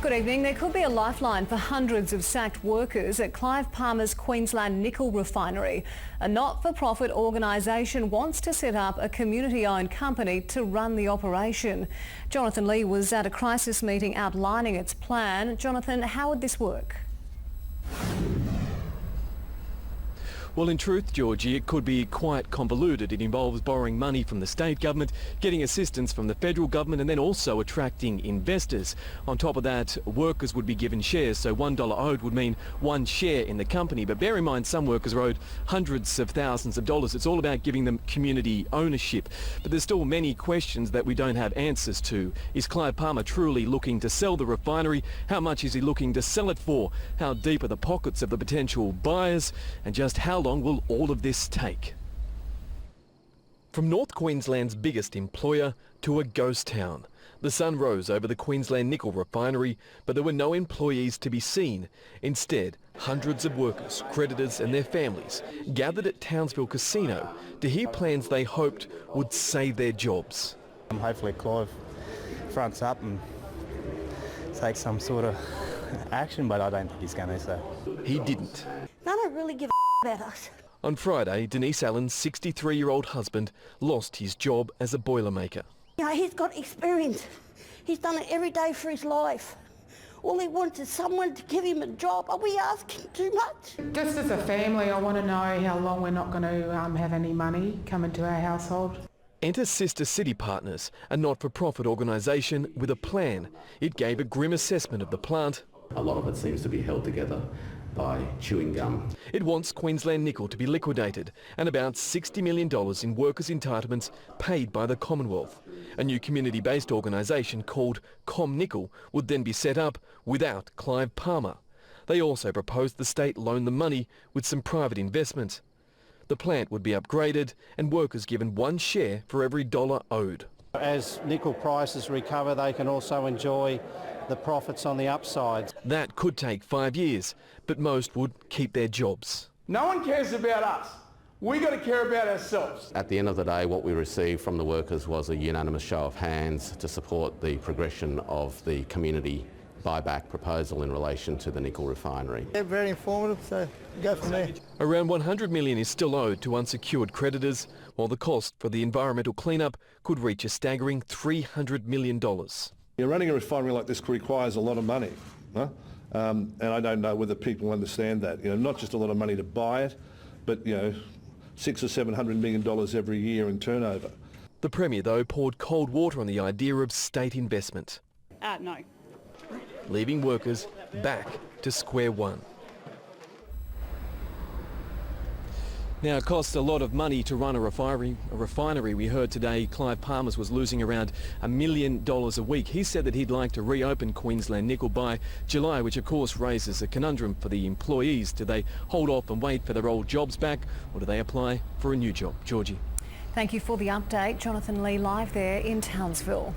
Good evening. There could be a lifeline for hundreds of sacked workers at Clive Palmer's Qld Nickel refinery. A not-for-profit organisation wants to set up a community-owned company to run the operation. Jonathan Lee was at a crisis meeting outlining its plan. Jonathan, how would this work? Well, in truth, Georgie, it could be quite convoluted. It involves borrowing money from the state government, getting assistance from the federal government and then also attracting investors. On top of that, workers would be given shares, so $1 owed would mean one share in the company. But bear in mind, some workers are owed hundreds of thousands of dollars. It's all about giving them community ownership. But there's still many questions that we don't have answers to. Is Clive Palmer truly looking to sell the refinery? How much is he looking to sell it for? How deep are the pockets of the potential buyers? And just how long will all of this take? From North Queensland's biggest employer to a ghost town, the sun rose over the Qld Nickel refinery, but there were no employees to be seen. Instead, hundreds of workers, creditors and their families gathered at Townsville Casino to hear plans they hoped would save their jobs. Hopefully Clive fronts up and takes some sort of action, but I don't think he's going to, so. He didn't. They don't really give a about us. On Friday, Denise Allen's 63-year-old husband lost his job as a boilermaker. You know, he's got experience. He's done it every day for his life. All he wants is someone to give him a job. Are we asking too much? Just as a family, I want to know how long we're not going to have any money come into our household. Enter Sister City Partners, a not-for-profit organisation with a plan. It gave a grim assessment of the plant. A lot of it seems to be held together by chewing gum. It wants Qld Nickel to be liquidated and about $60 million in workers' entitlements paid by the Commonwealth. A new community-based organisation called Nickel would then be set up without Clive Palmer. They also proposed the state loan the money with some private investment. The plant would be upgraded and workers given one share for every dollar owed. As nickel prices recover, they can also enjoy the profits on the upside. That could take 5 years, but most would keep their jobs. No one cares about us. We got to care about ourselves. At the end of the day, what we received from the workers was a unanimous show of hands to support the progression of the community buyback proposal in relation to the nickel refinery. They're very informative, so go from there. Around $100 million is still owed to unsecured creditors, while the cost for the environmental cleanup could reach a staggering $300 million. Running a refinery like this requires a lot of money, huh? And I don't know whether people understand that. Not just a lot of money to buy it, but $600 or $700 million every year in turnover. The Premier, though, poured cold water on the idea of state investment. No. Leaving workers back to square one. Now, it costs a lot of money to run a refinery. We heard today Clive Palmer's was losing around $1 million a week. He said that he'd like to reopen Qld Nickel by July, which of course raises a conundrum for the employees. Do they hold off and wait for their old jobs back, or do they apply for a new job? Georgie. Thank you for the update. Jonathan Lee live there in Townsville.